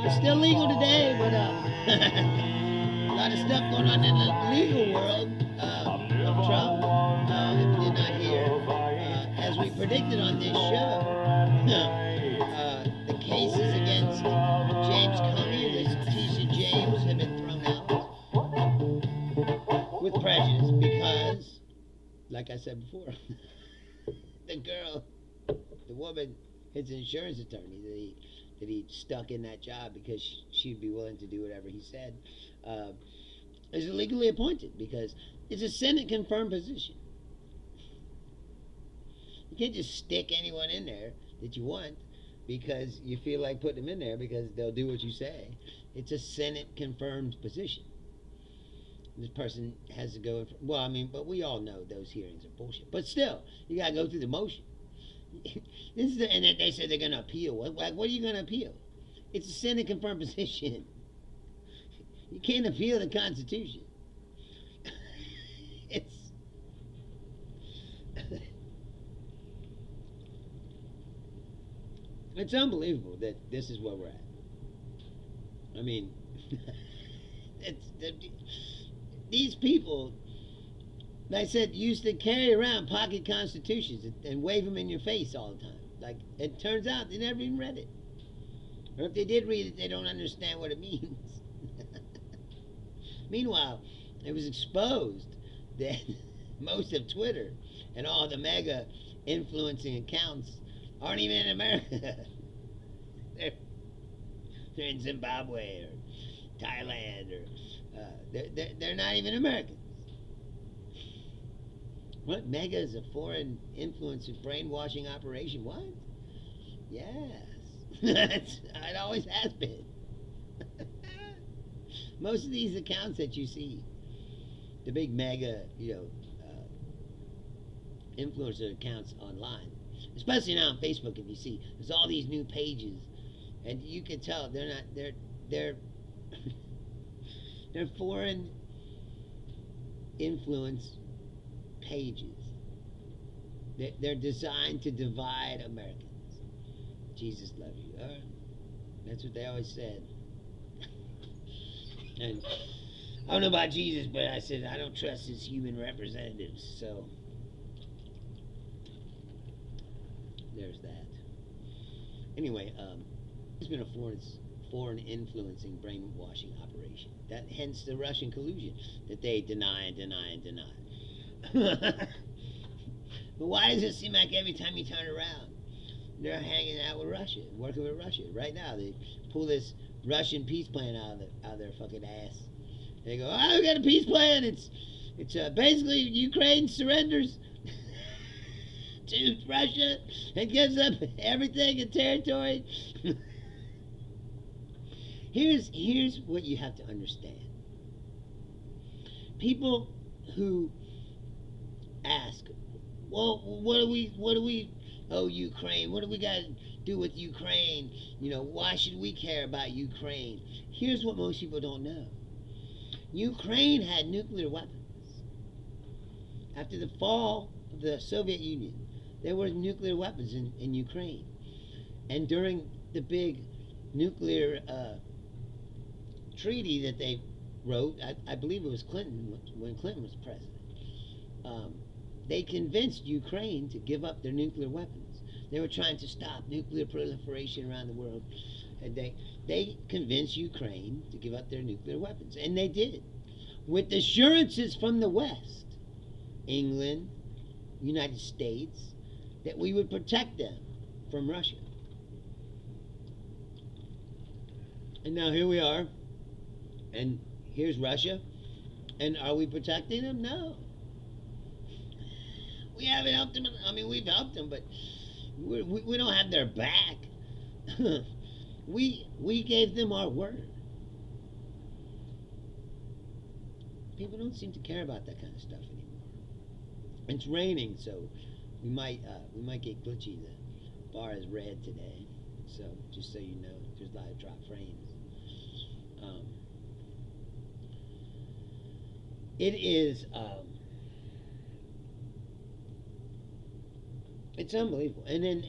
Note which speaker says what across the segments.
Speaker 1: It's still legal today, but a lot of stuff going on in the legal world of Trump. If you're not here, as we predicted on this show, the cases against James Comey, this Tisha James, have been thrown out with prejudice because, like I said before, the girl, the woman, his insurance attorney that he stuck in that job because she'd be willing to do whatever he said, is illegally appointed because it's a Senate confirmed position. You can't just stick anyone in there that you want because you feel like putting them in there because they'll do what you say. It's a Senate confirmed position. This person has to go. Well, I mean, but we all know those hearings are bullshit. But still, you gotta go through the motion. This is and they said they're gonna appeal. What are you gonna appeal? It's a Senate confirmed position. You can't appeal the Constitution. It's it's unbelievable that this is where we're at. I mean, these people, like I said, used to carry around pocket constitutions and wave them in your face all the time. Like, it turns out they never even read it. Or if they did read it, they don't understand what it means. Meanwhile, it was exposed that most of Twitter and all the mega influencing accounts aren't even in America. They're in Zimbabwe or Thailand or they're not even Americans. What? Mega is a foreign influencer brainwashing operation? What? Yes. It always has been. Most of these accounts that you see, the big mega, influencer accounts online, especially now on Facebook, if you see, there's all these new pages, and you can tell they're foreign influence pages. They're designed to divide Americans. Jesus love you. That's what they always said. And I don't know about Jesus, but I said I don't trust his human representatives. So there's that. Anyway, it's been a foreign influencing brainwashing operation. That hence the Russian collusion that they deny and deny and deny. But why does it seem like every time you turn around, they're hanging out with Russia, working with Russia? Right now, they pull this Russian peace plan out of their fucking ass. They go, oh, we got a peace plan. It's basically Ukraine surrenders to Russia and gives up everything in territory. Here's what you have to understand. People who ask, well, what do we owe Ukraine? What do we got to do with Ukraine? Why should we care about Ukraine? Here's what most people don't know. Ukraine had nuclear weapons. After the fall of the Soviet Union, there were nuclear weapons in Ukraine. And during the big nuclear treaty that they wrote, I believe it was Clinton, when Clinton was president, they convinced Ukraine to give up their nuclear weapons. They were trying to stop nuclear proliferation around the world. And they convinced Ukraine to give up their nuclear weapons. And they did. With assurances from the West, England, United States, that we would protect them from Russia. And now here we are. And here's Russia. And are we protecting them? No. We haven't helped them. I mean, we've helped them, but we don't have their back. We gave them our word. People don't seem to care about that kind of stuff anymore. It's raining, so we might get glitchy. The bar is red today, so just so you know, there's a lot of drop frames. It is. It's unbelievable. And then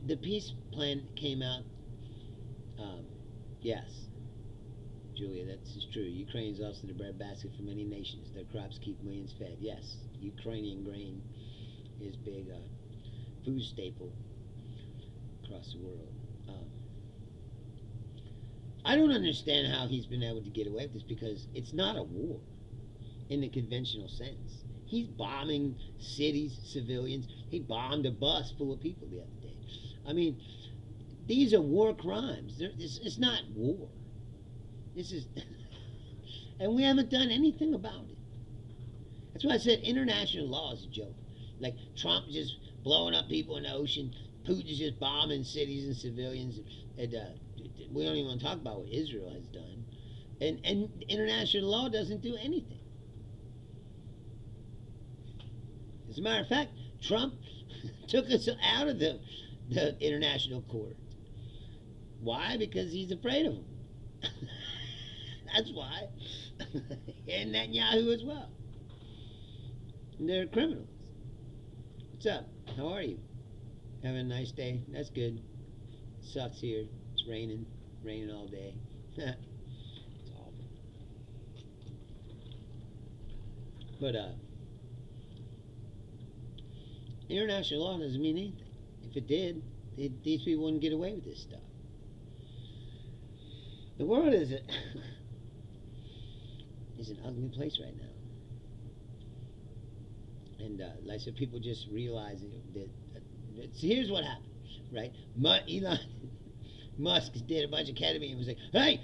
Speaker 1: the peace plan came out Yes, Julia, that's true. Ukraine is also the breadbasket for many nations. Their crops keep millions fed. Yes, Ukrainian grain is big food staple across the world. Um, I don't understand how he's been able to get away with this because it's not a war in the conventional sense. He's bombing cities, civilians. He bombed a bus full of people the other day. I mean, these are war crimes. It's not war. This is, and we haven't done anything about it. That's why I said international law is a joke. Like Trump just blowing up people in the ocean, Putin's just bombing cities and civilians, and we don't even want to talk about what Israel has done. And international law doesn't do anything. As a matter of fact, Trump took us out of the international court. Why? Because he's afraid of them. That's why. And Netanyahu as well. And they're criminals. What's up? How are you? Having a nice day? That's good. Sucks here. It's raining. Raining all day. It's awful. But international law doesn't mean anything. If it did, these people wouldn't get away with this stuff. The world is an ugly place right now. And like I said, people just realizing that. So here's what happened, right? Elon Musk did a bunch of ketamine and was like, hey,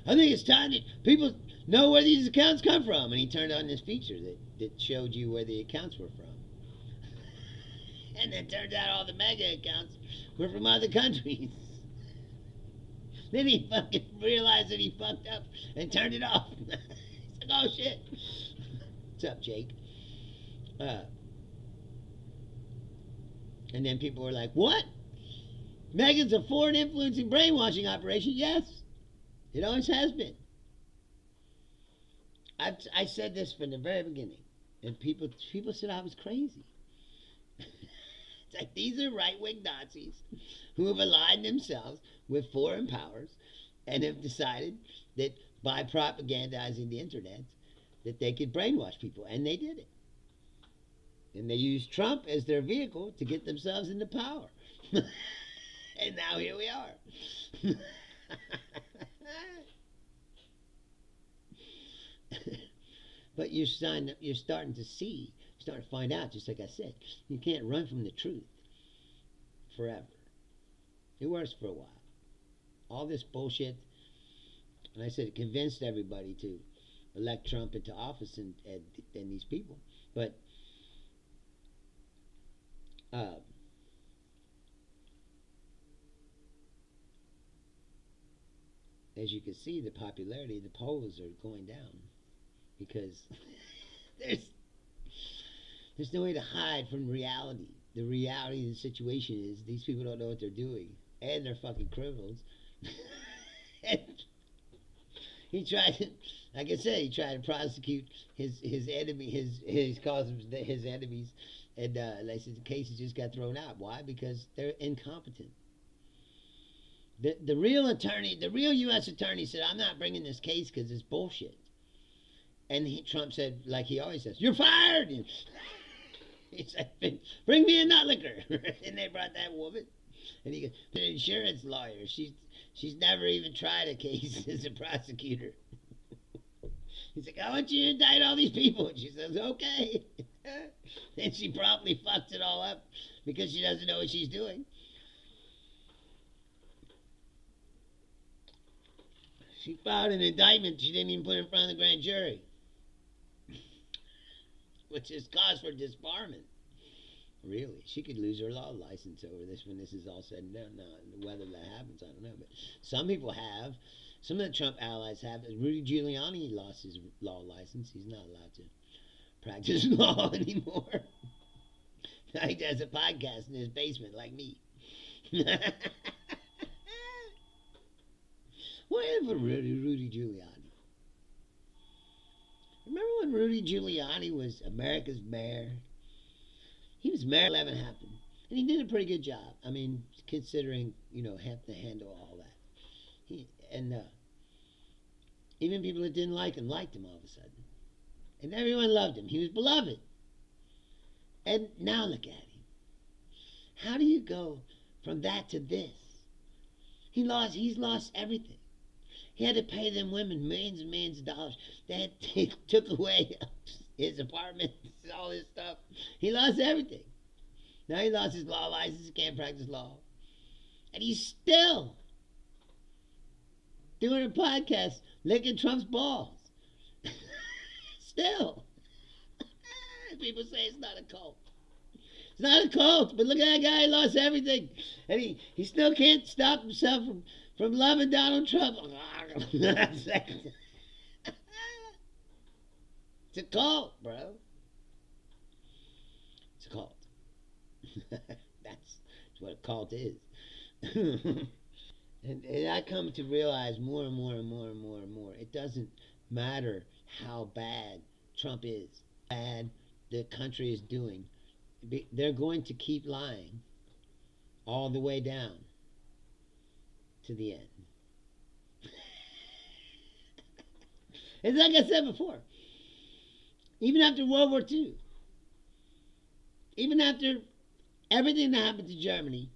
Speaker 1: I think it's time that people know where these accounts come from. And he turned on this feature that showed you where the accounts were from. And then turns out all the mega accounts were from other countries. Then he fucking realized that he fucked up and turned it off. He's like, oh shit. What's up, Jake? And then people were like, what? Megan's a foreign influencing brainwashing operation? Yes. It always has been. I said this from the very beginning. And people said I was crazy. It's like these are right-wing Nazis who have aligned themselves with foreign powers and have decided that by propagandizing the internet that they could brainwash people. And they did it. And they used Trump as their vehicle to get themselves into power. And now here we are. But you're starting to see, starting to find out, just like I said, you can't run from the truth forever. It works for a while. All this bullshit, and I said it convinced everybody to elect Trump into office and these people. But as you can see, the popularity of the polls are going down because there's no way to hide from reality. The reality of the situation is these people don't know what they're doing, and they're fucking criminals. And he tried to, like I said, he tried to prosecute his enemy, his calls them his enemies, and like I said, the cases just got thrown out. Why? Because they're incompetent. The real attorney, the real U.S. attorney said, I'm not bringing this case because it's bullshit. And Trump said, like he always says, you're fired. He said, bring me a nut liquor. And they brought that woman. And he goes, the insurance lawyer, she's never even tried a case as a prosecutor. He's like, I want you to indict all these people. And she says, okay. And she promptly fucks it all up because she doesn't know what she's doing. She filed an indictment she didn't even put in front of the grand jury, which is cause for disbarment. Really, she could lose her law license over this when this is all said and done. Now, whether that happens, I don't know. But some people have. Some of the Trump allies have. Rudy Giuliani lost his law license. He's not allowed to practice law anymore. Now he does a podcast in his basement like me. Whatever, Rudy Giuliani. Remember when Rudy Giuliani was America's mayor? He was mayor when 11 happened. And he did a pretty good job. I mean, considering, have to handle all that. And even people that didn't like him liked him all of a sudden. And everyone loved him. He was beloved. And now look at him. How do you go from that to this? He's lost everything. He had to pay them women millions and millions of dollars. They took away his apartment, all his stuff. He lost everything. Now he lost his law license. He can't practice law. And he's still doing a podcast licking Trump's balls. Still. People say it's not a cult. It's not a cult, but look at that guy. He lost everything. And he still can't stop himself from loving Donald Trump. It's a cult, bro. It's a cult. That's what a cult is. And I come to realize more and more and more and more and more, it doesn't matter how bad Trump is, bad the country is doing. They're going to keep lying all the way down to the end. It's like I said before, even after World War II, even after everything that happened to Germany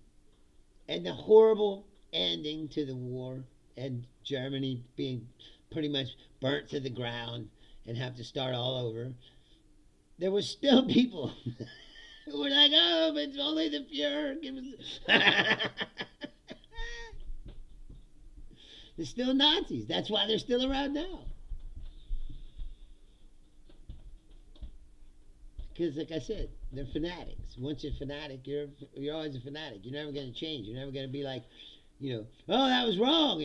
Speaker 1: and the horrible ending to the war and Germany being pretty much burnt to the ground and have to start all over, there were still people who were like, oh, but it's only the Fuhrer. Give us... They're still Nazis. That's why they're still around now. Because, like I said, they're fanatics. Once you're a fanatic, you're always a fanatic. You're never going to change. You're never going to be like, oh, that was wrong.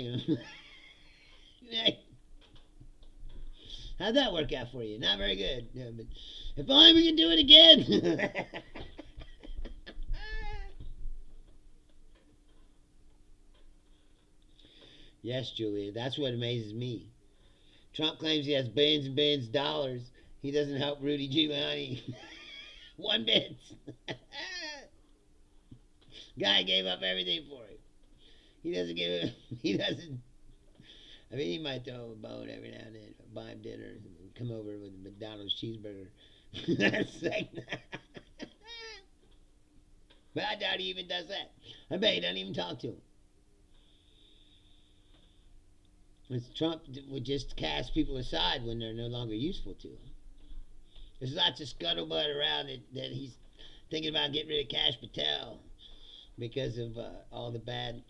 Speaker 1: How'd that work out for you? Not very good. Yeah, but if only we can do it again. Yes, Julia, that's what amazes me. Trump claims he has billions and billions of dollars. He doesn't help Rudy Giuliani one bit. Guy gave up everything for him. He doesn't. I mean, he might throw a bone every now and then, buy him dinner, and come over with a McDonald's cheeseburger. That's like, but I doubt he even does that. I bet he doesn't even talk to him. Trump would just cast people aside when they're no longer useful to him. There's lots of scuttlebutt around that he's thinking about getting rid of Kash Patel because of all the bad.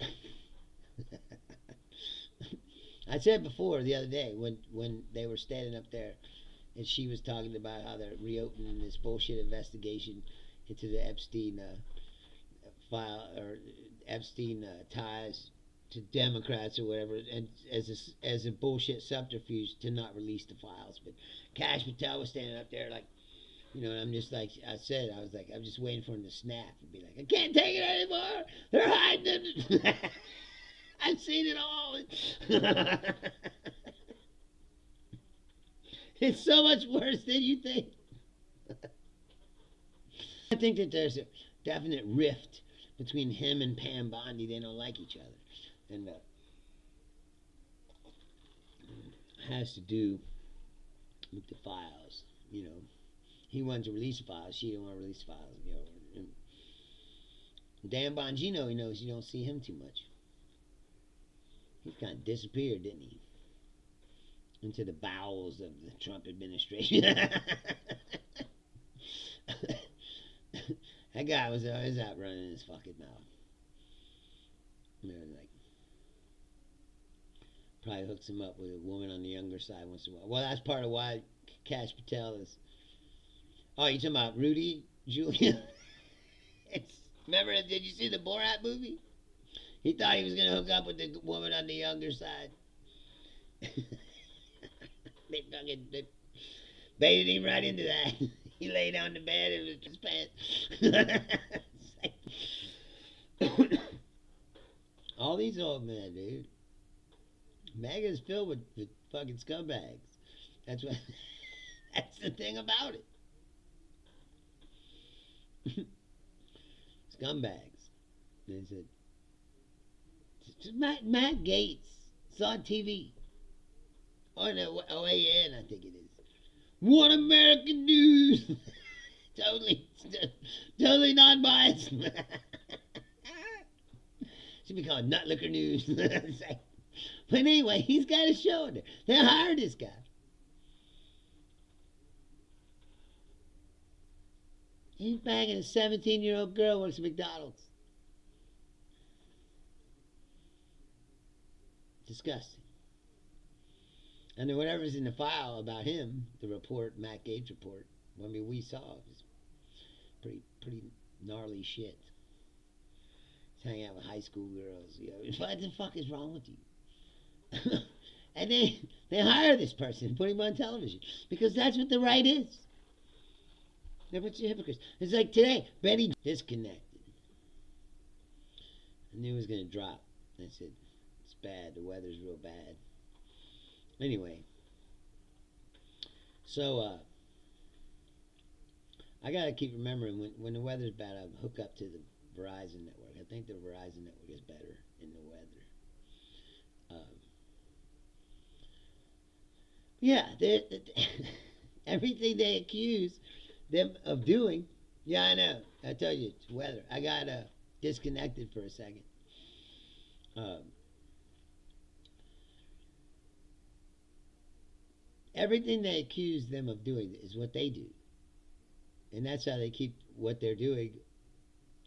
Speaker 1: I said before the other day when they were standing up there and she was talking about how they're reopening this bullshit investigation into the Epstein file or Epstein ties to Democrats or whatever, and as a bullshit subterfuge to not release the files. But Kash Patel was standing up there like, and I'm just like, I was like, I'm just waiting for him to snap and be like, I can't take it anymore. They're hiding it. I've seen it all. It's so much worse than you think. I think that there's a definite rift between him and Pam Bondi. They don't like each other. And has to do with the files. He wanted to release the files. She didn't want to release the files. And Dan Bongino, he knows you don't see him too much. He kind of disappeared, didn't he? Into the bowels of the Trump administration. That guy was always out running his fucking mouth. Like, probably hooks him up with a woman on the younger side once in a while. Well, that's part of why Kash Patel is. Oh, you talking about Rudy Giuliani? Remember, did you see the Borat movie? He thought he was going to hook up with the woman on the younger side. They baited him right into that. He lay down the bed and was his pants. All these old men, dude. MAGA is filled with fucking scumbags. That's the thing about it. Scumbags. They said, Matt Gaetz It's on TV. On the OAN, I think it is. One American News. totally, totally non-biased. Should be called Nutlicker News. But anyway, he's got a show in there. They hired this guy. He's banging a 17-year-old girl works at McDonald's. Disgusting. And then whatever's in the file about him, the report, Matt Gates report, I mean, we saw it was pretty gnarly shit. He's hanging out with high school girls. You know, what the fuck is wrong with you? And they hire this person and put him on television because that's what the right is. They're a bunch of hypocrites. It's like today, Betty disconnected. I knew it was going to drop. I said, it's bad. The weather's real bad. Anyway, so I got to keep remembering when the weather's bad, I hook up to the Verizon network. I think the Verizon network is better in the weather. Yeah, everything they accuse them of doing. Yeah, I know. I tell you, it's weather. I got disconnected for a second. Everything they accuse them of doing is what they do. And that's how they keep what they're doing,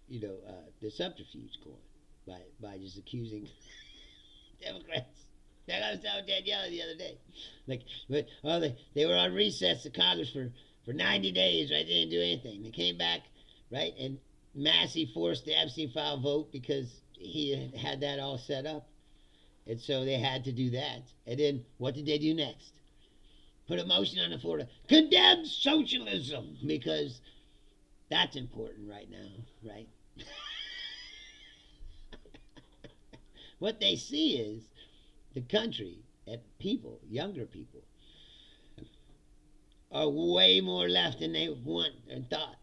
Speaker 1: the subterfuge going by just accusing Democrats. Like I was telling Daniela the other day. They were on recess at Congress for 90 days, right? They didn't do anything. They came back, right? And Massey forced the Epstein file vote because he had that all set up. And so they had to do that. And then what did they do next? Put a motion on the floor to condemn socialism because that's important right now, right? What they see is the country and people, younger people, are way more left than they want and thought.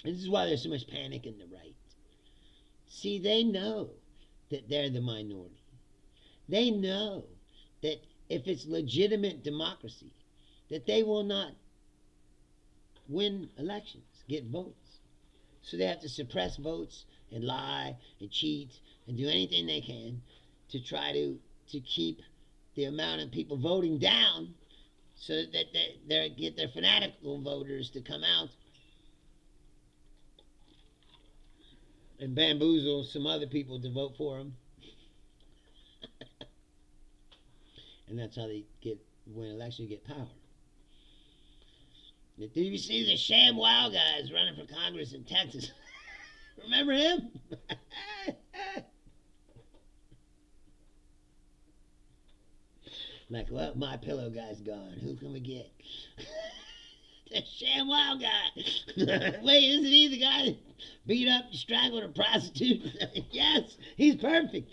Speaker 1: And this is why there's so much panic in the right. See, they know that they're the minority. They know that if it's legitimate democracy, that they will not win elections, get votes. So they have to suppress votes and lie and cheat and do anything they can to try to keep the amount of people voting down so that they get their fanatical voters to come out and bamboozle some other people to vote for them. And that's how they win elections, get power. Did you see the sham wow guys running for Congress in Texas? Remember him? Like, well, my pillow guy's gone. Who can we get? The sham wow guy. Wait, isn't he the guy that beat up, strangled a prostitute? Yes, he's perfect.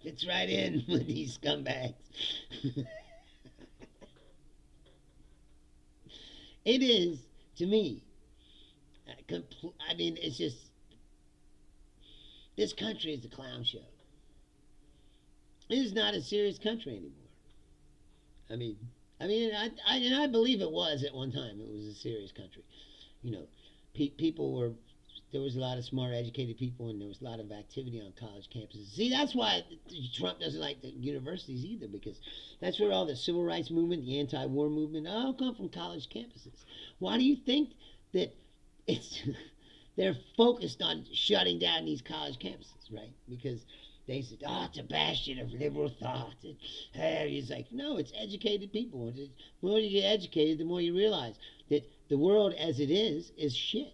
Speaker 1: Fits right in with these scumbags. It is, to me, I mean, it's just, this country is a clown show. It is not a serious country anymore. I believe it was at one time. It was a serious country. There was a lot of smart, educated people, and there was a lot of activity on college campuses. See, that's why Trump doesn't like the universities either, because that's where all the civil rights movement, the anti-war movement, all come from college campuses. Why do you think that they're focused on shutting down these college campuses, right? Because they said, it's a bastion of liberal thought. And he's like, no, it's educated people. The more you get educated, the more you realize that the world as it is shit.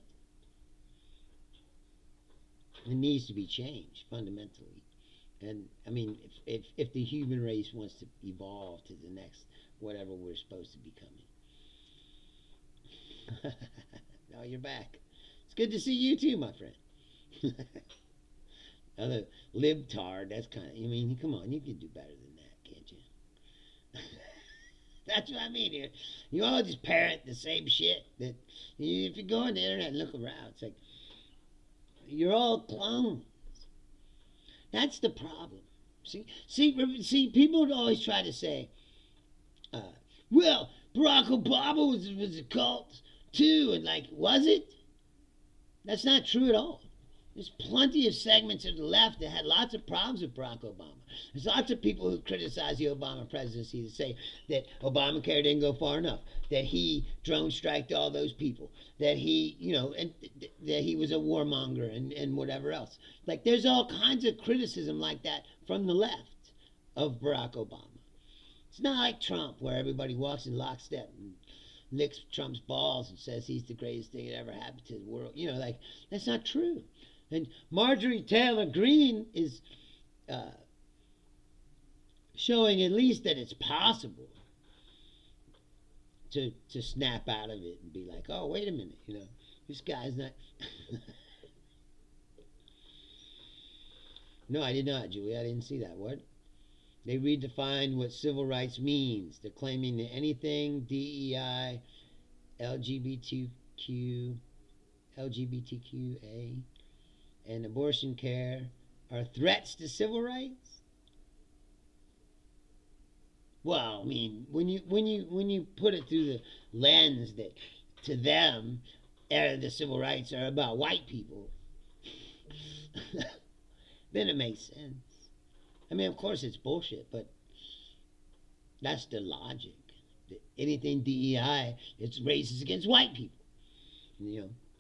Speaker 1: It needs to be changed fundamentally. And I mean, if the human race wants to evolve to the next whatever we're supposed to be becoming. Now you're back. It's good to see you too, my friend. Other libtard, that's kind of, come on, you can do better than that, can't you? That's what I mean here. You all just parrot the same shit. If you go on the internet and look around, it's like, You're all clones. That's the problem. See, people always try to say, uh, well, Barack Obama was a cult too, and like, was it? That's not true at all. There's plenty of segments of the left that had lots of problems with Barack Obama. There's lots of people who criticize the Obama presidency to say that Obamacare didn't go far enough, that he drone striked all those people, that he, and that he was a warmonger and whatever else. Like, there's all kinds of criticism like that from the left of Barack Obama. It's not like Trump, where everybody walks in lockstep and licks Trump's balls and says he's the greatest thing that ever happened to the world. Like, that's not true. And Marjorie Taylor Greene is showing at least that it's possible to snap out of it and be like, oh, wait a minute, this guy's not. No, I did not, Julie. I didn't see that. What? They redefined what civil rights means. They're claiming that anything DEI, LGBTQA, and abortion care are threats to civil rights. Well, I mean, when you put it through the lens that to them, the civil rights are about white people, then it makes sense. I mean, of course it's bullshit, but that's the logic. Anything DEI, it's racist against white people,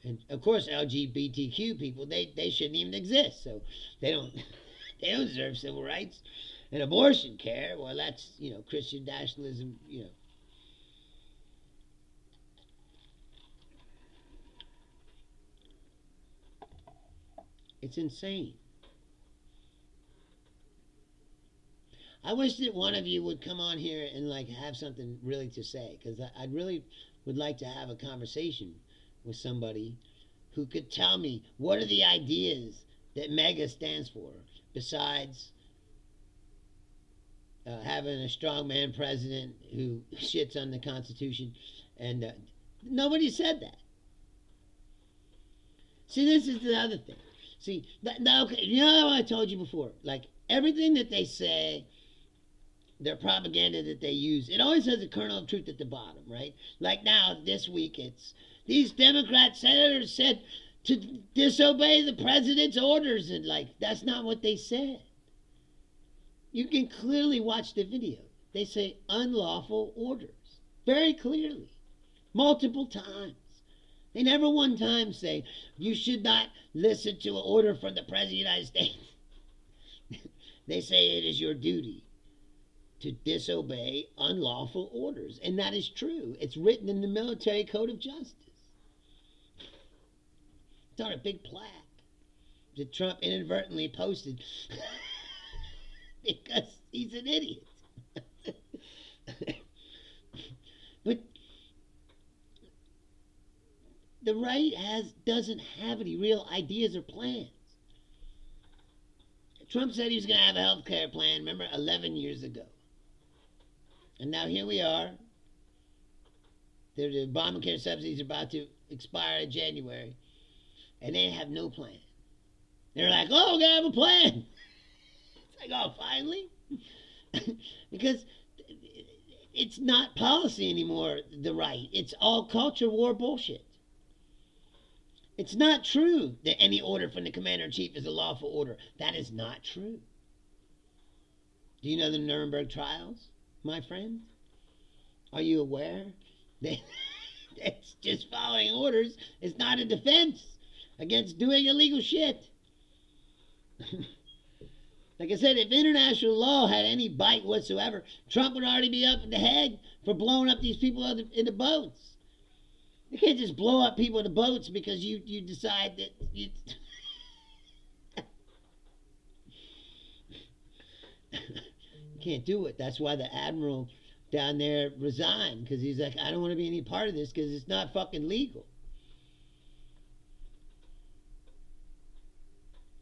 Speaker 1: And of course, LGBTQ people, they shouldn't even exist. So they don't deserve civil rights. And abortion care, well, that's Christian nationalism. It's insane. I wish that one of you would come on here and like have something really to say, because I really would like to have a conversation with somebody who could tell me what are the ideas that MAGA stands for, besides having a strongman president who shits on the Constitution, and nobody said that. See, this is the other thing. See, okay, what I told you before, like everything that they say, their propaganda that they use, it always has a kernel of truth at the bottom, right? Like now, this week, it's these Democrat senators said to disobey the president's orders, and like, that's not what they said. You can clearly watch the video. They say unlawful orders, very clearly, multiple times. They never one time say, you should not listen to an order from the President of the United States. They say it is your duty to disobey unlawful orders. And that is true. It's written in the Military Code of Justice. It's on a big plaque that Trump inadvertently posted because he's an idiot. But the right doesn't have any real ideas or plans. Trump said he was going to have a health care plan, remember, 11 years ago. And now here we are. The Obamacare subsidies are about to expire in January. And they have no plan. They're like, oh, we're going to have a plan. It's like, oh, finally? Because it's not policy anymore, the right. It's all culture war bullshit. It's not true that any order from the commander-in-chief is a lawful order. That is not true. Do you know the Nuremberg trials, my friend? Are you aware that it's just following orders is not a defense against doing illegal shit? Like I said, if international law had any bite whatsoever, Trump would already be up in the head for blowing up these people in the boats. You can't just blow up people in the boats because you decide that you... You can't do it. That's why the admiral down there resigned, because he's like, I don't want to be any part of this because it's not fucking legal.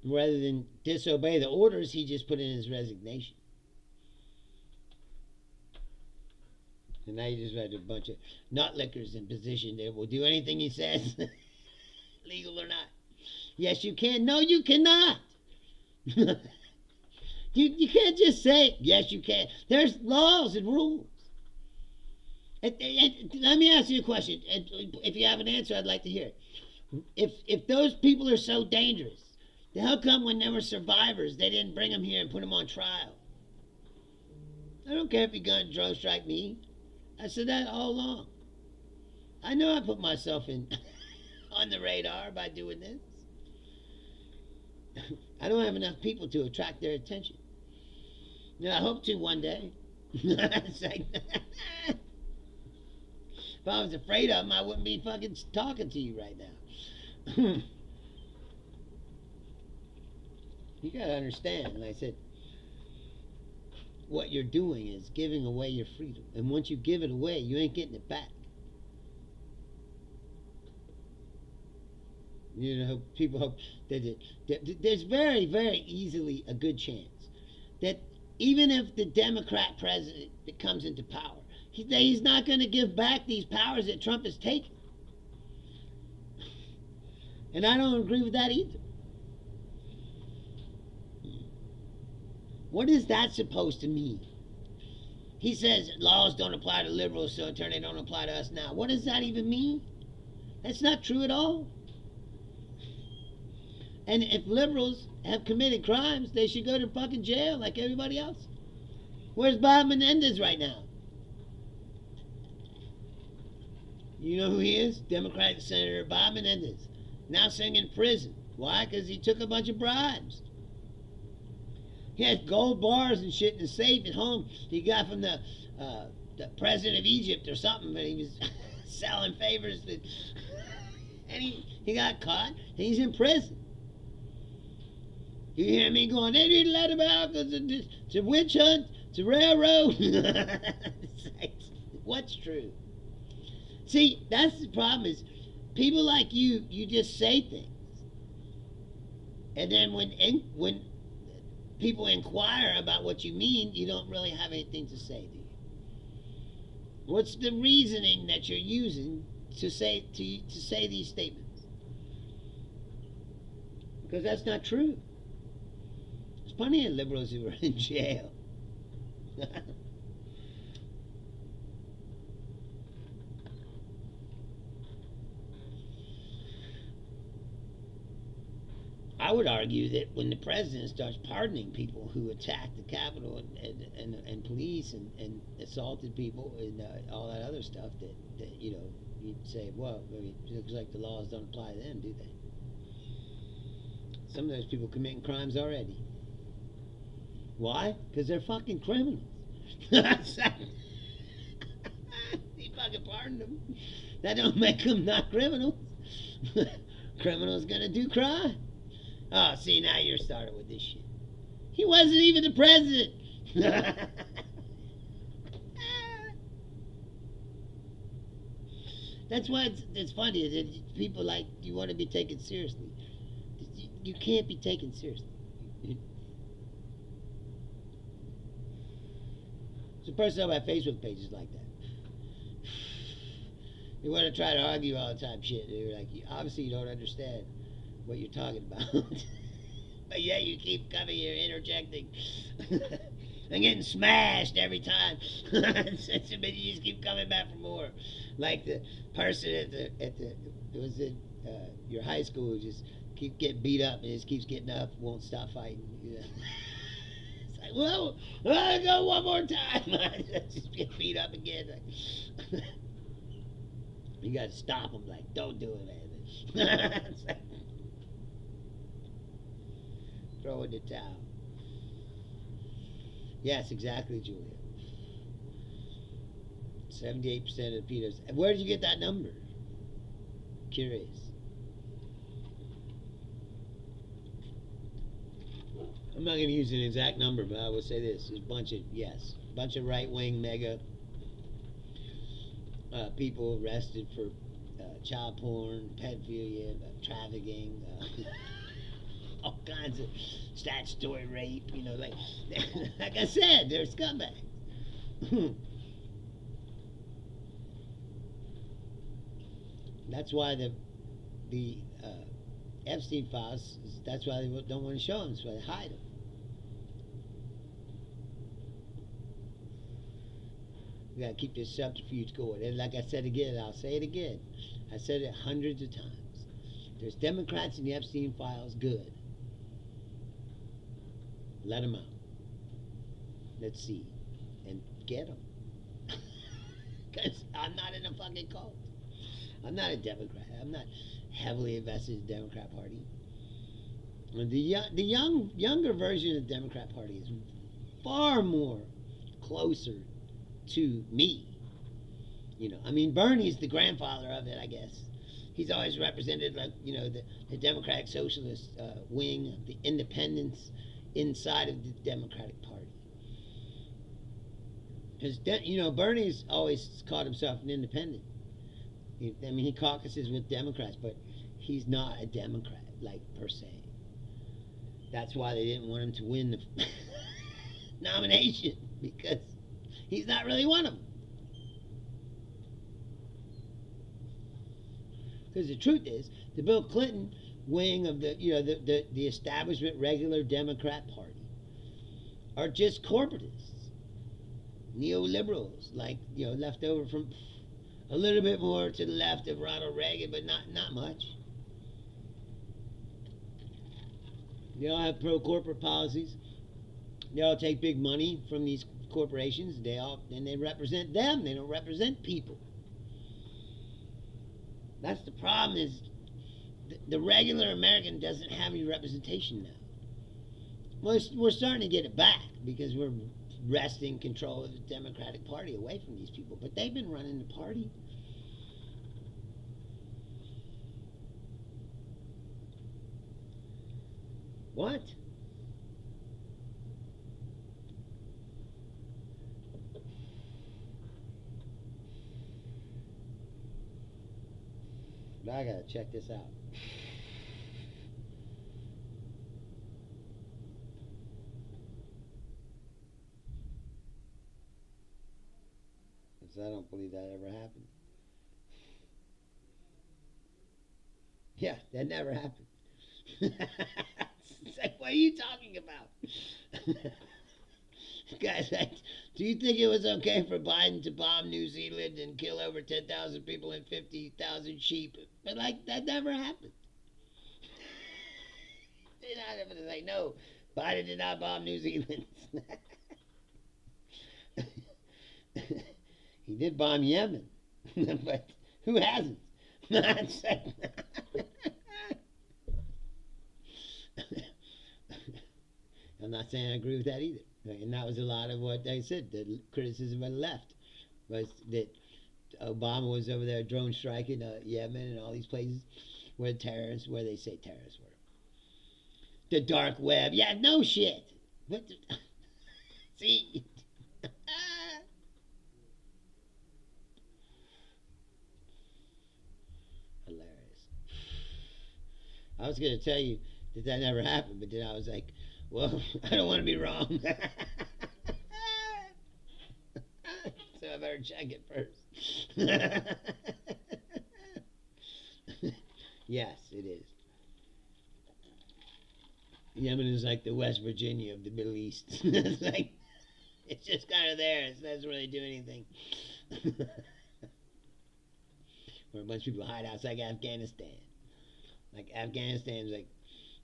Speaker 1: Rather than disobey the orders, he just put in his resignation. And now you just had a bunch of nut lickers in position that will do anything he says, legal or not. Yes, you can. No, you cannot. You can't just say, yes, you can. There's laws and rules. Let me ask you a question. If you have an answer, I'd like to hear it. If those people are so dangerous, how come when there were survivors, they didn't bring them here and put them on trial? I don't care if you gun drone strike me. I said that all along. I know I put myself in on the radar by doing this. I don't have enough people to attract their attention. I hope to one day. It's like, if I was afraid of them, I wouldn't be fucking talking to you right now. You gotta understand, like I said, what you're doing is giving away your freedom. And once you give it away, you ain't getting it back. People hope that there's very, very easily a good chance that even if the Democrat president that comes into power, he's not going to give back these powers that Trump has taken. And I don't agree with that either. What is that supposed to mean? He says laws don't apply to liberals, so in turn they don't apply to us now. What does that even mean? That's not true at all. And if liberals have committed crimes, they should go to fucking jail like everybody else. Where's Bob Menendez right now? You know who he is? Democratic Senator Bob Menendez. Now sitting in prison. Why? Because he took a bunch of bribes. He has gold bars and shit in the safe at home he got from the president of Egypt or something, but he was selling favors. And he got caught, and he's in prison. You hear me going, they didn't let him out because it's a witch hunt, it's a railroad. It's like, what's true? See, that's the problem is people like you just say things. And then when people inquire about what you mean, you don't really have anything to say, do you? What's the reasoning that you're using to say these statements? Because that's not true. There's plenty of liberals who are in jail. I would argue that when the president starts pardoning people who attacked the Capitol and police and assaulted people and all that other stuff, that you'd say, well, it looks like the laws don't apply to them, do they? Some of those people committing crimes already. Why? Because they're fucking criminals. He fucking pardoned them. That don't make them not criminals. Criminals gonna do crime. Oh, see, now you're starting with this shit. He wasn't even the president. That's why it's funny that people like you want to be taken seriously. You can't be taken seriously. There's a person on my Facebook page is like that. They want to try to argue all the time shit. They're like, obviously you don't understand what you're talking about. But yeah, you keep coming here interjecting. I'm getting smashed every time. But you just keep coming back for more. Like the person at the it was in your high school who just keep getting beat up and just keeps getting up, won't stop fighting. It's like, well, I go one more time. Just get beat up again. Like, you gotta stop him. Like, don't do it, man. It's like, throw in the towel. Yes, exactly, Julia. 78% of the pedos. Where did you get that number? Curious. I'm not going to use an exact number, but I will say this. There's a bunch of right-wing mega people arrested for child porn, pedophilia, trafficking, all kinds of statutory rape, like I said, they're scumbags. That's why the Epstein files. That's why they don't want to show them. That's why they hide them. We gotta keep this subterfuge going. And like I said again, I'll say it again. I said it hundreds of times. There's Democrats in the Epstein files. Good. Let them out. Let's see. And get them. Because I'm not in a fucking cult. I'm not a Democrat. I'm not heavily invested in the Democrat Party. The younger version of the Democrat Party is far more closer to me. I mean, Bernie's the grandfather of it, I guess. He's always represented, like, the Democratic Socialist wing, the independents inside of the Democratic Party. Because, Bernie's always called himself an independent. He caucuses with Democrats, but he's not a Democrat, like, per se. That's why they didn't want him to win the nomination, because he's not really one of them. Because the truth is, the Bill Clinton wing of the establishment regular Democrat Party are just corporatists, neoliberals, like, left over from a little bit more to the left of Ronald Reagan, but not much. They all have pro-corporate policies. They all take big money from these corporations. And they represent them. They don't represent people. That's the problem, is the regular American doesn't have any representation now. Well, we're starting to get it back because we're wresting control of the Democratic Party away from these people. But they've been running the party. What? But I gotta check this out. Because I don't believe that ever happened. Yeah, that never happened. It's like, what are you talking about? Guys, do you think it was okay for Biden to bomb New Zealand and kill over 10,000 people and 50,000 sheep? But, that never happened. They're not going to say, no, Biden did not bomb New Zealand. He did bomb Yemen. But who hasn't? I'm not saying I agree with that either. And that was a lot of what they said. The criticism of the left was that Obama was over there drone striking Yemen and all these places where they say terrorists were. The dark web. Yeah, no shit. What see? Hilarious. I was going to tell you that never happened, but then I was like, well, I don't want to be wrong. So I better check it first. Yes, it is. Yemen is like the West Virginia of the Middle East. It's just kind of there. It doesn't really do anything. Where a bunch of people hide out. It's like Afghanistan. Like, Afghanistan's like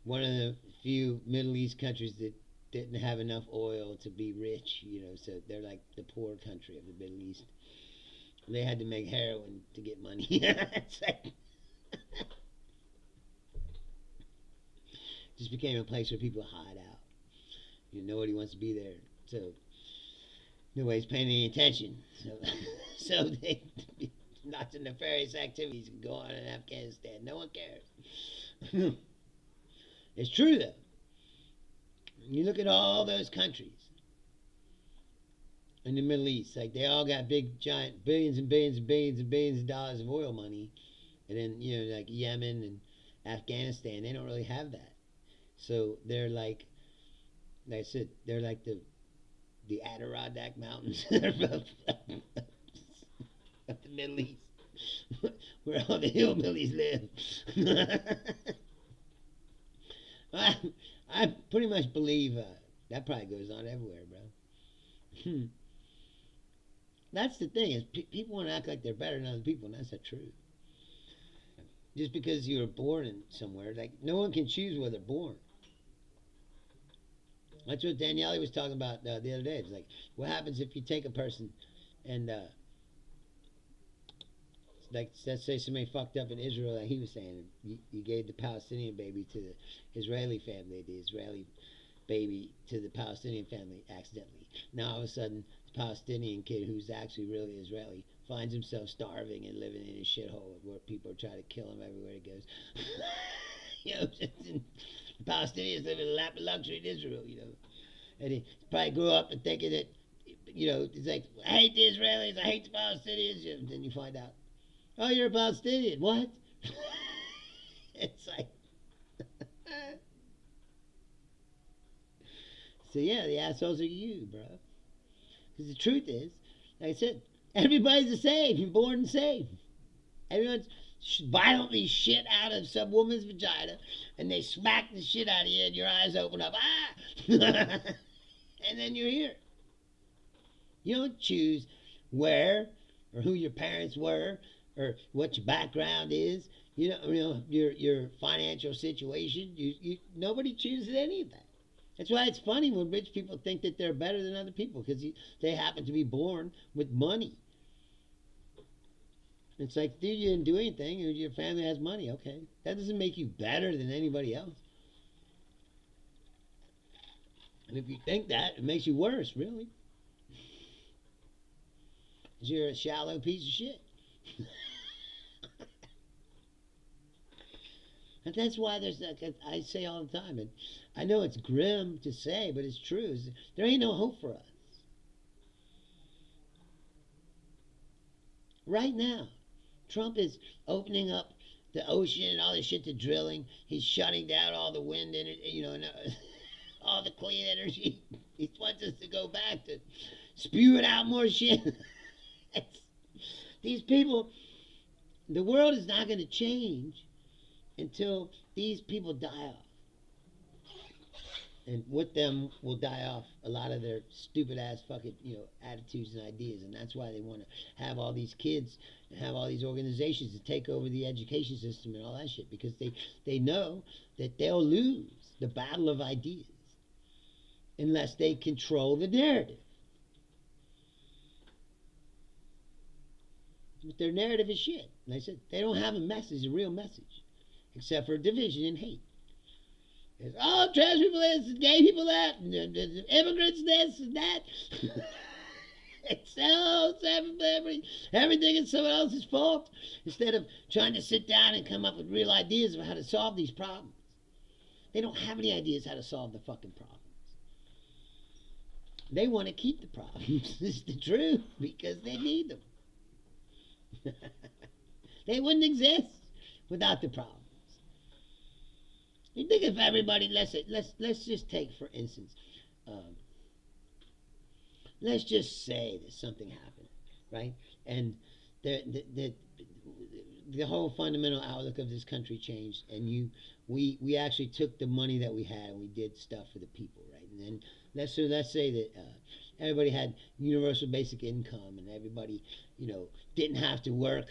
Speaker 1: one of the few Middle East countries that didn't have enough oil to be rich, so they're like the poor country of the Middle East. They had to make heroin to get money. It's like just became a place where people hide out. Nobody wants to be there, so nobody's paying any attention. So they lots of nefarious activities can go on in Afghanistan. No one cares. It's true, though. You look at all those countries in the Middle East, like, they all got big, giant billions and billions and billions and billions of dollars of oil money. And then, like Yemen and Afghanistan, they don't really have that. So they're like I said, they're like the Adirondack Mountains of the Middle East, where all the hillbillies live. I pretty much believe that probably goes on everywhere, bro. That's the thing is people want to act like they're better than other people, and that's not true. Just because you were born in somewhere, like no one can choose where they're born. That's what Daniele was talking about the other day. It's like, what happens if you take a person and, like, let's say somebody fucked up in Israel, like he was saying, you gave the Palestinian baby to the Israeli family, the Israeli baby to the Palestinian family accidentally. Now all of a sudden, the Palestinian kid who's actually really Israeli finds himself starving and living in a shithole where people are trying to kill him everywhere he goes. You know, the Palestinians live in a lap of luxury in Israel, you know. And he probably grew up and thinking that, you know, it's like, I hate the Israelis, I hate the Palestinians. And then you find out, oh, you're a Palestinian. What? It's like, so yeah, the assholes are you, bro. Because the truth is, like I said, everybody's the same. You're born the same. Everyone's violently shit out of some woman's vagina, and they smack the shit out of you, and your eyes open up. Ah! And then you're here. You don't choose where or who your parents were or what your background is. You know your financial situation. Nobody chooses any of that. That's why it's funny when rich people think that they're better than other people because they happen to be born with money. It's like, dude, you didn't do anything. Your family has money. Okay, that doesn't make you better than anybody else. And if you think that, it makes you worse, really. Because you're a shallow piece of shit. And that's why there's, like I say all the time, and I know it's grim to say, but it's true. There ain't no hope for us. Right now, Trump is opening up the ocean and all this shit to drilling. He's shutting down all the wind and all the clean energy. He wants us to go back to spewing out more shit. These people, the world is not going to change until these people die off. And with them will die off a lot of their stupid ass fucking, attitudes and ideas. And that's why they want to have all these kids and have all these organizations to take over the education system and all that shit. Because they know that they'll lose the battle of ideas unless they control the narrative. But their narrative is shit. And I said, they don't have a message, a real message, except for division and hate. It's, oh, trans people this, gay people that, immigrants this and that. Everything is someone else's fault. Instead of trying to sit down and come up with real ideas of how to solve these problems. They don't have any ideas how to solve the fucking problems. They want to keep the problems. It's the truth, because they need them. They wouldn't exist without the problems. You think if everybody, let's just take for instance, let's just say that something happened, right? And the whole fundamental outlook of this country changed, and we actually took the money that we had and we did stuff for the people, right? And then let's say that everybody had universal basic income, and everybody, didn't have to work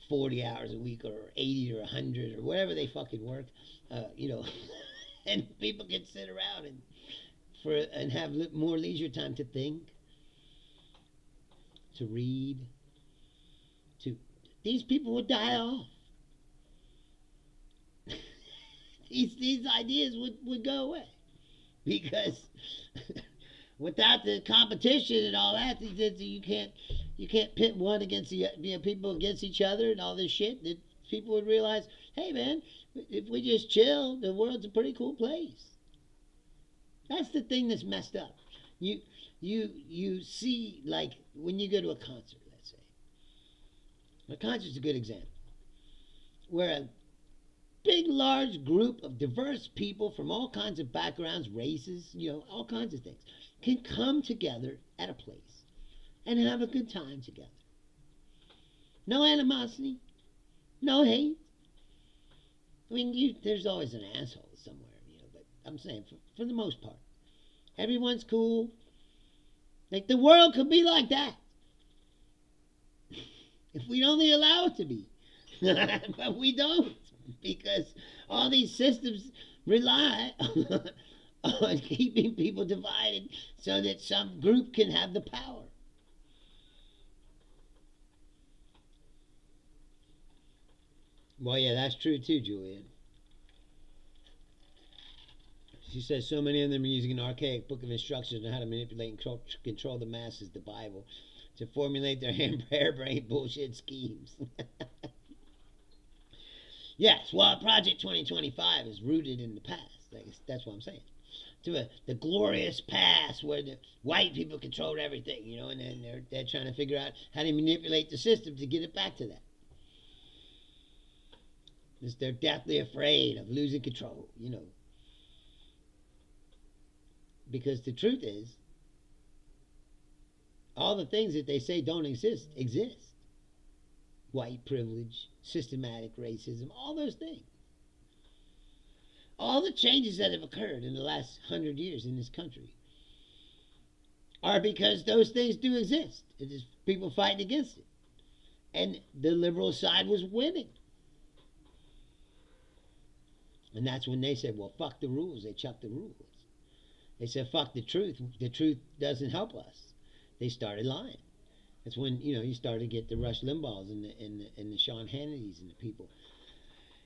Speaker 1: 40 hours a week or 80 or 100 or whatever they fucking work, and people can sit around and have more leisure time to think, to read. These people would die off. These ideas would go away, because without the competition and all that, you can't pit one against people against each other and all this shit. That people would realize, hey man, if we just chill, the world's a pretty cool place. That's the thing that's messed up. You see, like when you go to a concert, let's say. A concert's a good example, where a big, large group of diverse people from all kinds of backgrounds, races, all kinds of things, can come together at a place and have a good time together. No animosity, no hate. I mean, there's always an asshole somewhere, but I'm saying for the most part. Everyone's cool. Like the world could be like that if we only allow it to be. But we don't, because all these systems rely on keeping people divided so that some group can have the power. Well, yeah, that's true too, Julian. She says so many of them are using an archaic book of instructions on how to manipulate and control the masses, the Bible, to formulate their harebrained bullshit schemes. Yes, well, Project 2025 is rooted in the past. That's what I'm saying. The glorious past where the white people controlled everything, and then they're trying to figure out how to manipulate the system to get it back to that. They're deathly afraid of losing control, Because the truth is, all the things that they say don't exist. White privilege, systematic racism, all those things. All the changes that have occurred in the last 100 years in this country are because those things do exist. It is people fighting against it. And the liberal side was winning. And that's when they said, well, fuck the rules. They chucked the rules. They said, fuck the truth. The truth doesn't help us. They started lying. That's when, you started to get the Rush Limbaughs and the Sean Hannitys and the people.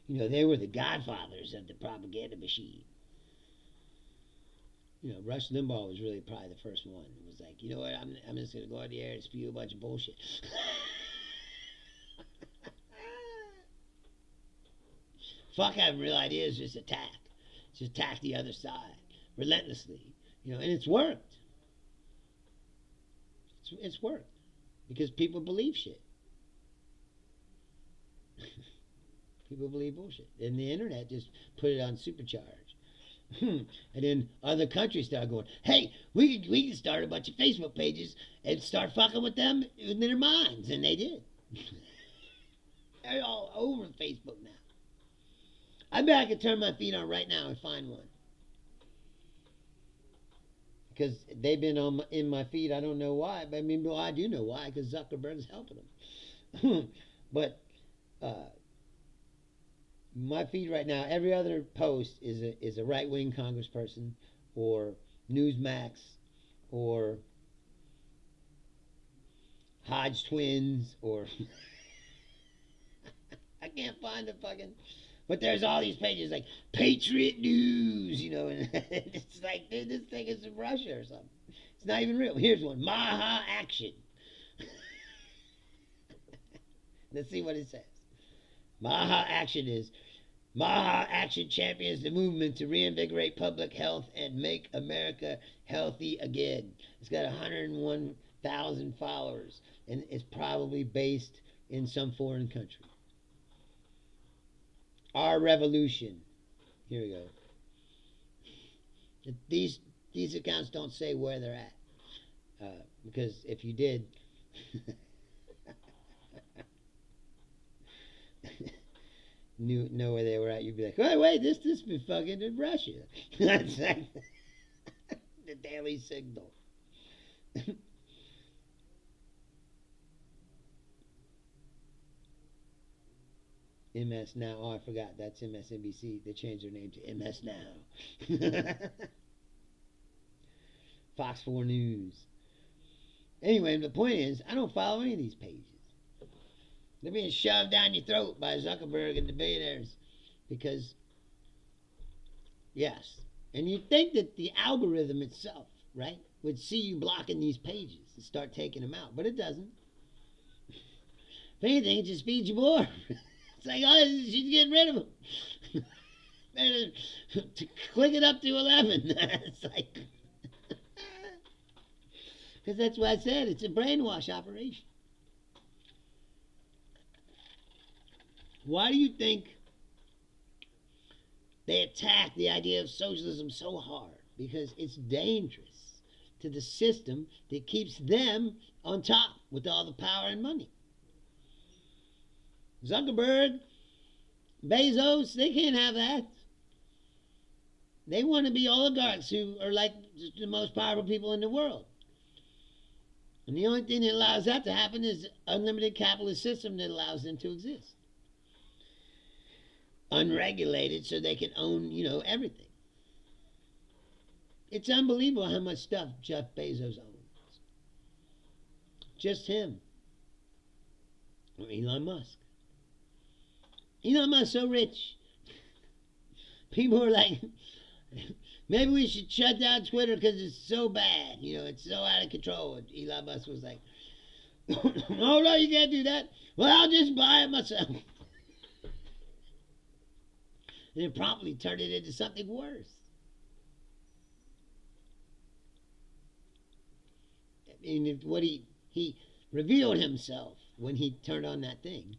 Speaker 1: They were the godfathers of the propaganda machine. Rush Limbaugh was really probably the first one. It was like, you know what, I'm just going to go out the air and spew a bunch of bullshit. Fuck having real ideas, just attack. Just attack the other side relentlessly. And it's worked. It's worked. Because people believe shit. People believe bullshit. And the internet just put it on supercharge. And then other countries start going, hey, we can start a bunch of Facebook pages and start fucking with them in their minds. And they did. They're all over Facebook now. I bet I could turn my feed on right now and find one. Because they've been in my feed, I don't know why. But I do know why, because Zuckerberg's helping them. But my feed right now, every other post is a right-wing congressperson or Newsmax or Hodge twins or I can't find the fucking. But there's all these pages like Patriot News, and it's like this thing is from Russia or something. It's not even real. Here's one: Maha Action. Let's see what it says. Maha Action champions the movement to reinvigorate public health and make America healthy again. It's got 101,000 followers, and it's probably based in some foreign country. Our Revolution. Here we go. These accounts don't say where they're at. Because if you did... know where they were at, you'd be like, oh, wait, this been fucking in Russia. That's like the Daily Signal. MS Now. Oh, I forgot. That's MSNBC. They changed their name to MS Now. Fox 4 News. Anyway, the point is, I don't follow any of these pages. They're being shoved down your throat by Zuckerberg and the billionaires. Because, yes. And you'd think that the algorithm itself, right, would see you blocking these pages and start taking them out. But it doesn't. If anything, it just feeds you more. It's like, oh, she's getting rid of them. Click it up to 11. It's like, because that's what I said. It's a brainwash operation. Why do you think they attack the idea of socialism so hard? Because it's dangerous to the system that keeps them on top with all the power and money. Zuckerberg, Bezos, they can't have that. They want to be oligarchs who are like the most powerful people in the world. And the only thing that allows that to happen is unlimited capitalist system that allows them to exist. Unregulated so they can own, everything. It's unbelievable how much stuff Jeff Bezos owns. Just him. Or Elon Musk. Elon Musk's so rich. People are like, maybe we should shut down Twitter because it's so bad. It's so out of control. And Elon Musk was like, oh no, you can't do that. Well, I'll just buy it myself. And it promptly turned it into something worse. I mean, what he revealed himself when he turned on that thing.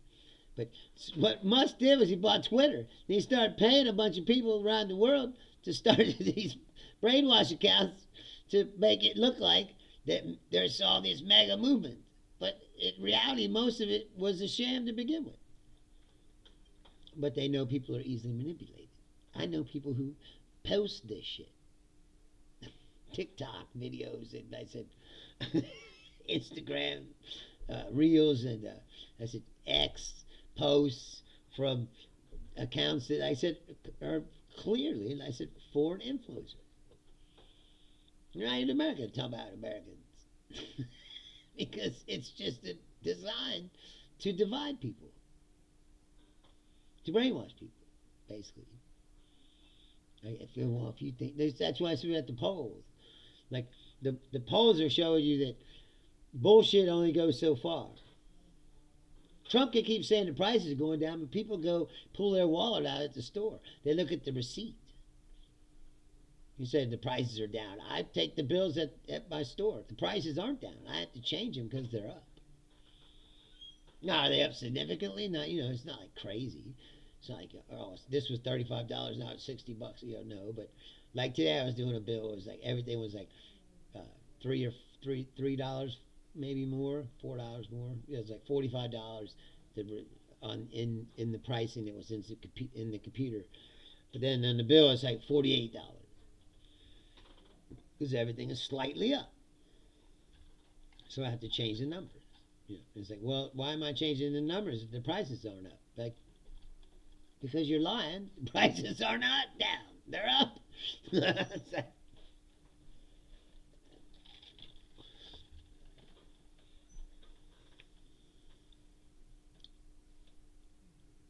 Speaker 1: But what Musk did was he bought Twitter. And he started paying a bunch of people around the world to start these brainwash accounts to make it look like that there's all this mega movement. But in reality, most of it was a sham to begin with. But they know people are easily manipulated. I know people who post this shit. TikTok videos, and I said Instagram reels, and I said X posts from accounts that I said are clearly, and I said, foreign influencers. Right in America, talk about Americans. Because it's just designed to divide people. To brainwash people, basically. If you think, that's why I see at the polls. Like, the polls are showing you that bullshit only goes so far. Trump can keep saying the prices are going down, but people go pull their wallet out at the store. They look at the receipt. He said the prices are down. I take the bills at my store. The prices aren't down. I have to change them because they're up. Now, are they up significantly? No, it's not like crazy. It's not like, oh, this was $35, now it's $60. No, but like today I was doing a bill. It was like everything was like $3 maybe more, $4 more. It was like $45 in the pricing that was in the computer. But then on the bill it's like $48 because everything is slightly up. So I have to change the numbers. It's like, well, why am I changing the numbers if the prices aren't up? Like, because you're lying. The prices are not down. They're up.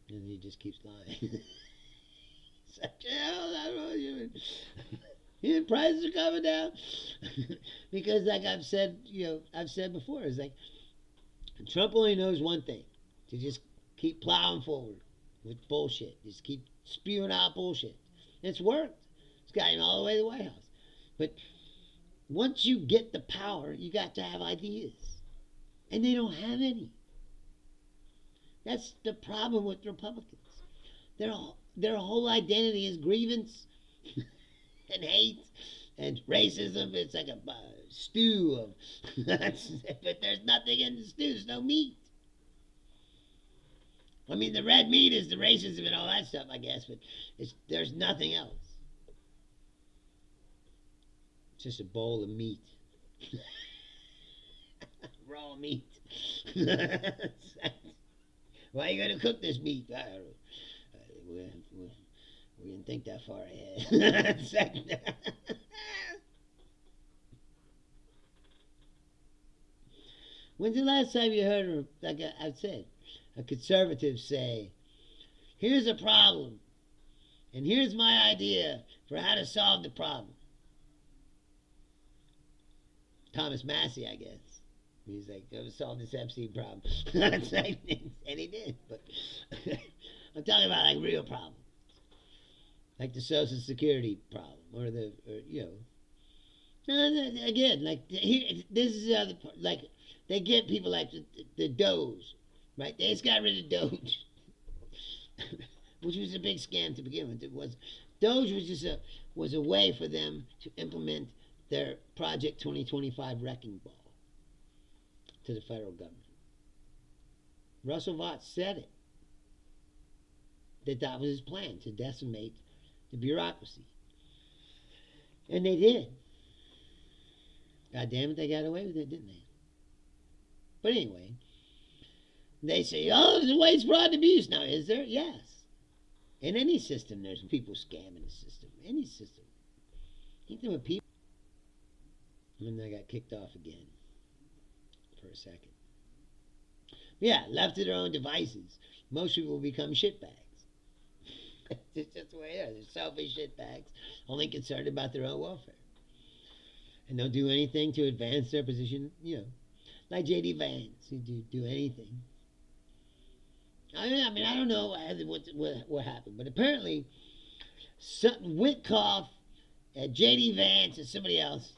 Speaker 1: And he just keeps lying. It's like, your prices are coming down. Because like I've said before, it's like Trump only knows one thing. To just keep plowing forward with bullshit. Just keep spewing out bullshit. And it's worked. It's got him all the way to the White House. But once you get the power, you got to have ideas. And they don't have any. That's the problem with Republicans. Their whole identity is grievance and hate and racism. It's like a stew of but there's nothing in the stew. There's no meat. I mean, the red meat is the racism and all that stuff, I guess, but there's nothing else. It's just a bowl of meat. Raw meat. Why are you going to cook this meat? I don't know. We didn't think that far ahead. When's the last time you heard, like I said, a conservative say, here's a problem, and here's my idea for how to solve the problem? Thomas Massey, I guess. He's like, go solve this Epstein problem. And he did, but I'm talking about like real problems. Like the Social Security problem, or again, like this is the other part. Like they get people like the Doge, right? They just got rid of Doge, which was a big scam to begin with. Doge was just was a way for them to implement their Project 2025 wrecking ball to the federal government. Russell Vought said it. That was his plan, to decimate the bureaucracy. And they did. God damn it, they got away with it, didn't they? But anyway, they say, oh, there's waste, fraud, and abuse. Now, is there? Yes. In any system, there's people scamming the system. Any system. Think there were people. And then I got kicked off again for a second. Yeah, left to their own devices, most people will become shitbags. It's just the way it is. They're selfish shitbags, only concerned about their own welfare. And they'll do anything to advance their position, like J.D. Vance, who do anything. I mean, I don't know what happened, but apparently, Witkoff, J.D. Vance, and somebody else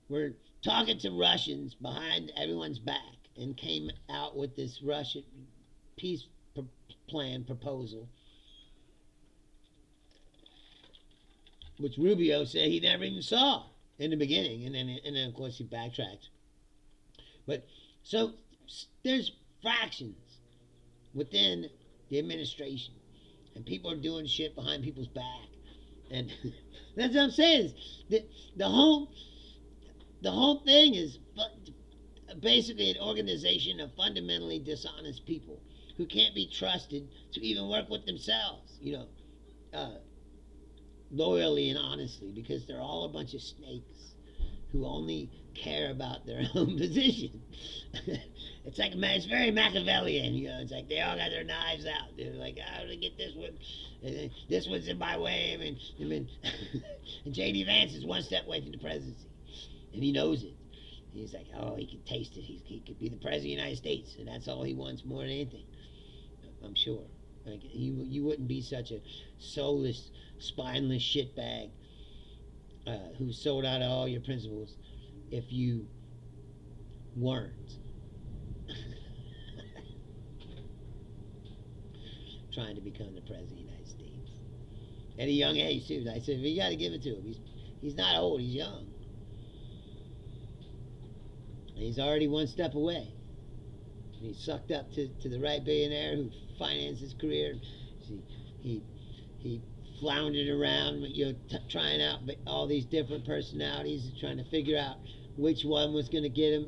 Speaker 1: were talking to Russians behind everyone's back and came out with this Russian peace plan proposal, which Rubio said he never even saw in the beginning, and then of course he backtracked. But so there's fractions within the administration, and people are doing shit behind people's back, and that's what I'm saying. Is the whole thing is basically an organization of fundamentally dishonest people who can't be trusted to even work with themselves, loyally and honestly, because they're all a bunch of snakes who only care about their own position. It's very Machiavellian, It's like they all got their knives out. They're like, how do I get this one? And this one's in my way. And J.D. Vance is one step away from the presidency, and he knows it. He's like, oh, he can taste it. He could be the president of the United States, and that's all he wants more than anything. I'm sure. Like, you wouldn't be such a soulless, spineless shitbag who sold out of all your principles if you weren't. Trying to become the president of the United States. At a young age, too. I said, you got to give it to him. He's not old, he's young. And he's already one step away. And he's sucked up to the right billionaire who financed his career. He floundered around, trying out all these different personalities, trying to figure out which one was going to get him,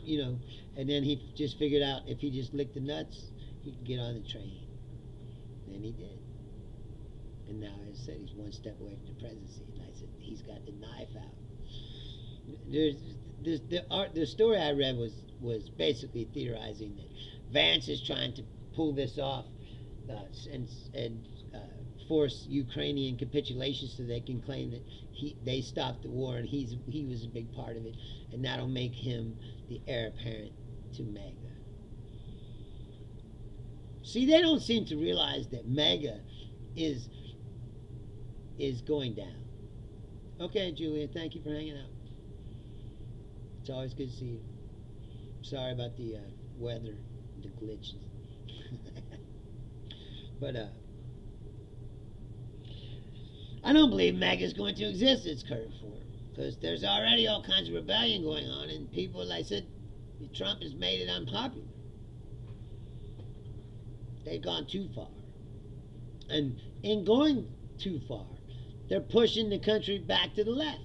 Speaker 1: And then he just figured out if he just licked the nuts, he could get on the train. And he did. And now, as I said, he's one step away from the presidency. And I said, he's got the knife out. The story I read was basically theorizing that Vance is trying to pull this off and force Ukrainian capitulation so they can claim that they stopped the war and he was a big part of it, and that'll make him the heir apparent to MAGA. See, they don't seem to realize that MAGA is going down. Okay, Julia, thank you for hanging out. It's always good to see you. Sorry about the weather, the glitches. But I don't believe MAGA is going to exist in its current form, because there's already all kinds of rebellion going on, and people, like I said, Trump has made it unpopular. They've gone too far. And in going too far, they're pushing the country back to the left.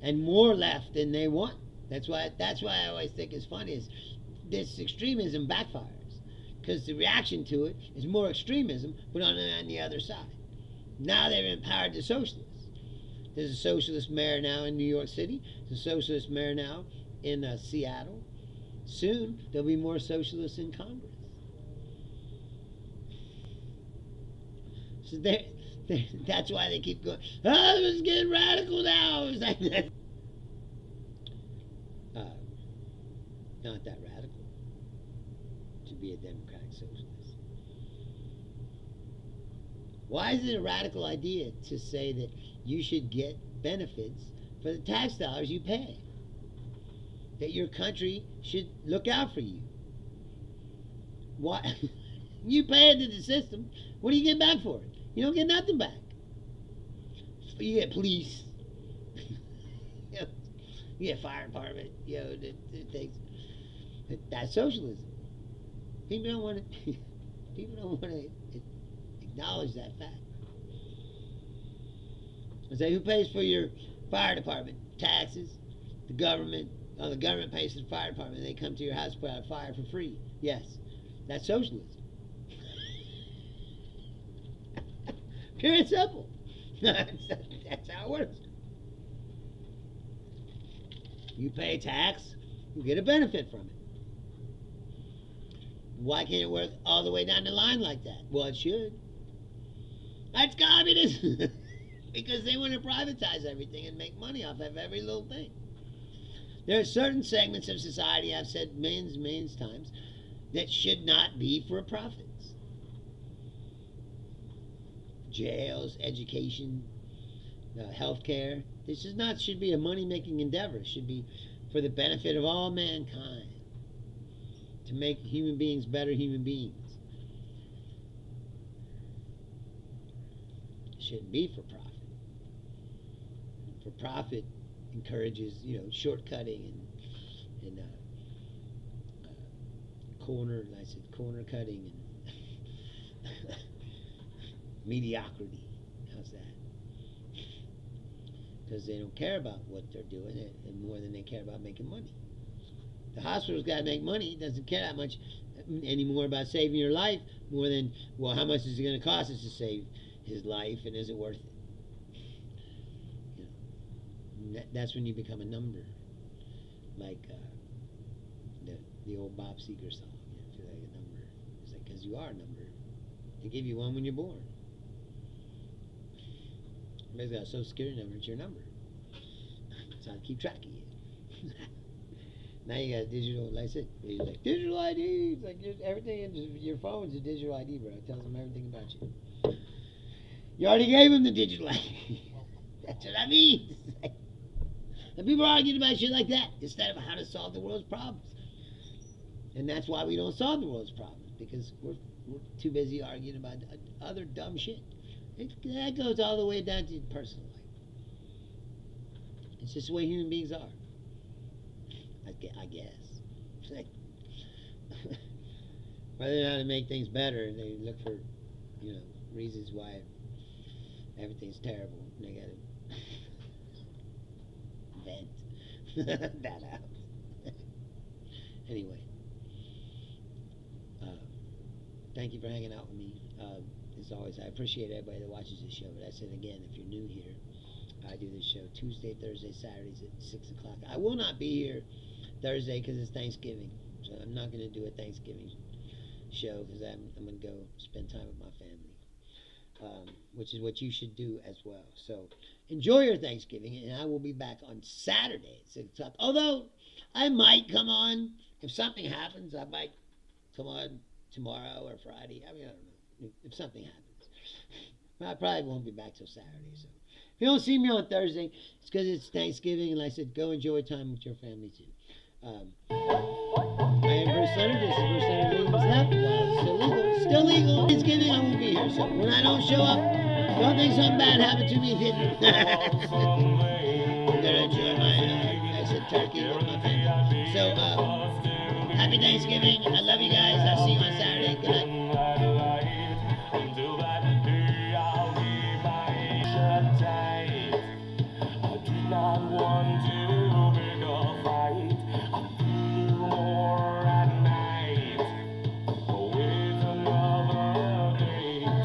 Speaker 1: And more left than they want. That's why I always think it's funny is this extremism backfires, because the reaction to it is more extremism, but on the other side. Now they've empowered the socialists. There's a socialist mayor now in New York City. There's a socialist mayor now in Seattle. Soon there'll be more socialists in Congress. So that's why they keep going, oh, it's getting radical now. It's like that. Not that radical to be a democratic socialist. Why is it a radical idea to say that you should get benefits for the tax dollars you pay? That your country should look out for you? Why? You pay into the system. What do you get back for it? You don't get nothing back. You get police. You get fire department. Things. That's socialism. People don't want to. People don't want to acknowledge that fact. I say, who pays for your fire department? Taxes. The government. Oh, the government pays for the fire department. They come to your house, put out a fire for free. Yes, that's socialism. Pure and simple. That's how it works. You pay tax, you get a benefit from it. Why can't it work all the way down the line like that? Well, it should. That's communism. Because they want to privatize everything and make money off of every little thing. There are certain segments of society, I've said millions and millions of times, that should not be for profits. Jails, education, healthcare. This is not should be a money-making endeavor. It should be for the benefit of all mankind. To make human beings better human beings. It shouldn't be for profit. For profit encourages, shortcutting and corner cutting and mediocrity. How's that? Because they don't care about what they're doing and more than they care about making money. The hospital's got to make money. It doesn't care that much anymore about saving your life more than, well, how much is it going to cost us to save his life and is it worth it? That's when you become a number, like the old Bob Seger song. I feel like a number. It's like, because you are a number. They give you one when you're born. Everybody's got a social security number. It's your number. So I keep track of you. Now you got digital, like I said, you're like, digital ID. It's like everything in your phone's a digital ID, bro. It tells them everything about you. You already gave them the digital ID. That's what I mean. And people are arguing about shit like that instead of how to solve the world's problems. And that's why we don't solve the world's problems, because we're too busy arguing about other dumb shit. That goes all the way down to your personal life. It's just the way human beings are. I guess. Rather than how to make things better, they look for, reasons why everything's terrible. And they gotta vent that out. Anyway, thank you for hanging out with me. As always, I appreciate everybody that watches this show. But I said again, if you're new here, I do this show Tuesday, Thursday, Saturdays at 6 o'clock. I will not be here Thursday because it's Thanksgiving. So I'm not going to do a Thanksgiving show because I'm going to go spend time with my family, which is what you should do as well. So enjoy your Thanksgiving, and I will be back on Saturday at 6 o'clock. Although I might come on, if something happens, I might come on tomorrow or Friday. I mean, I don't know. If something happens. I probably won't be back till Saturday. So if you don't see me on Thursday, it's because it's Thanksgiving, and like I said, go enjoy time with your family too. I am Bruce Leonard. This is Bruce Leonard Leans Left. Well, still legal. Thanksgiving, I won't be here. So when I don't show up, don't think something bad happened to me. I'm gonna enjoy my I said turkey with my family. So happy Thanksgiving. I love you guys. I'll see you on Saturday. Good night.